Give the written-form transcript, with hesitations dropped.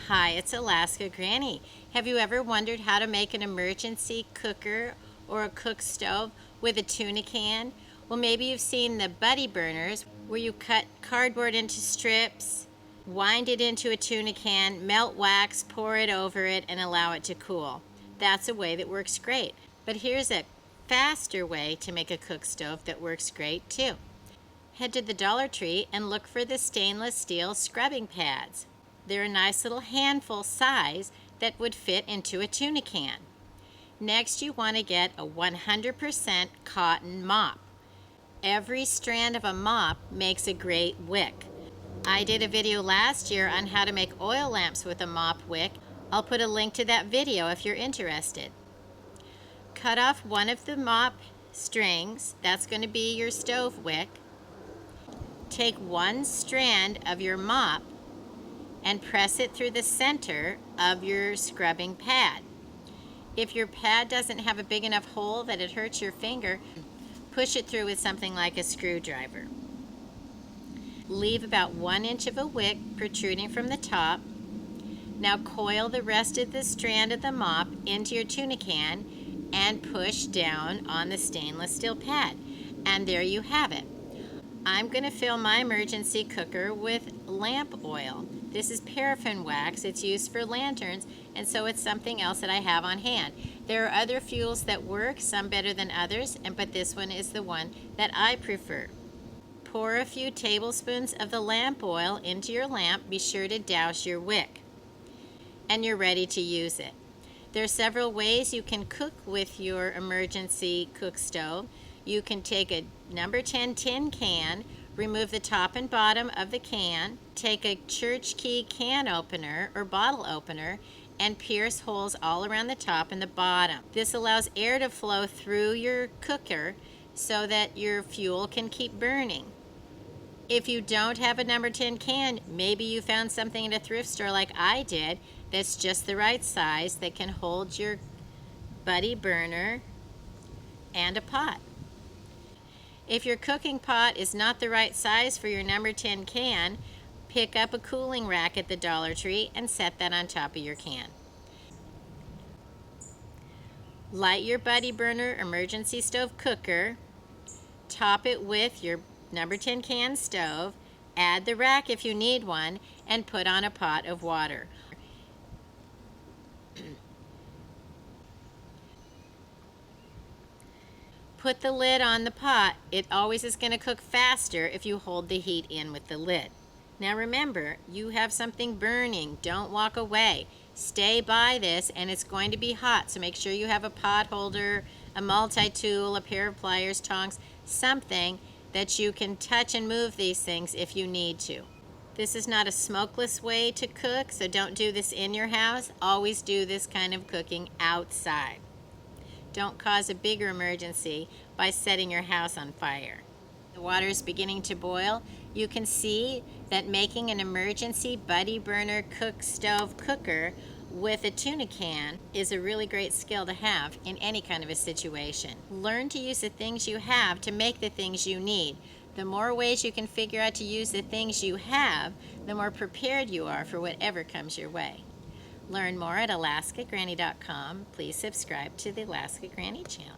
Hi, it's Alaska Granny. Have you ever wondered how to make an emergency cooker or a cook stove with a tuna can? Well, maybe you've seen the buddy burners where you cut cardboard into strips, wind it into a tuna can, melt wax, pour it over it, and allow it to cool. That's a way that works great. But here's a faster way to make a cook stove that works great too. Head to the Dollar Tree and look for the stainless steel scrubbing pads. They're a nice little handful size that would fit into a tuna can. Next, you want to get a 100% cotton mop. Every strand of a mop makes a great wick. I did a video last year on how to make oil lamps with a mop wick. I'll put a link to that video if you're interested. Cut off one of the mop strings. That's going to be your stove wick. Take one strand of your mop and press it through the center of your scrubbing pad. If your pad doesn't have a big enough hole that it hurts your finger, push it through with something like a screwdriver. Leave about 1 inch of a wick protruding from the top. Now coil the rest of the strand of the mop into your tuna can and push down on the stainless steel pad. And there you have it. I'm going to fill my emergency cooker with lamp oil. This is paraffin wax. It's used for lanterns, and so it's something else that I have on hand. There are other fuels that work, some better than others, but this one is the one that I prefer. Pour a few tablespoons of the lamp oil into your lamp. Be sure to douse your wick, and you're ready to use it. There are several ways you can cook with your emergency cook stove. You can take a number 10 tin can, remove the top and bottom of the can, take a church key can opener or bottle opener, and pierce holes all around the top and the bottom. This allows air to flow through your cooker so that your fuel can keep burning. If you don't have a number 10 can, maybe you found something at a thrift store like I did that's just the right size that can hold your buddy burner and a pot. If your cooking pot is not the right size for your number 10 can, pick up a cooling rack at the Dollar Tree and set that on top of your can. Light your buddy burner emergency stove cooker, top it with your number 10 can stove, add the rack if you need one, and put on a pot of water. Put the lid on the pot. It always is going to cook faster if you hold the heat in with the lid. Now remember, you have something burning. Don't walk away. Stay by this, and it's going to be hot, so make sure you have a pot holder, a multi-tool, a pair of pliers, tongs, something that you can touch and move these things if you need to. This is not a smokeless way to cook, so don't do this in your house. Always do this kind of cooking outside. Don't cause a bigger emergency by setting your house on fire. The water is beginning to boil. You can see that making an emergency buddy burner cook stove cooker with a tuna can is a really great skill to have in any kind of a situation. Learn to use the things you have to make the things you need. The more ways you can figure out to use the things you have, the more prepared you are for whatever comes your way. Learn more at alaskagranny.com. Please subscribe to the Alaska Granny channel.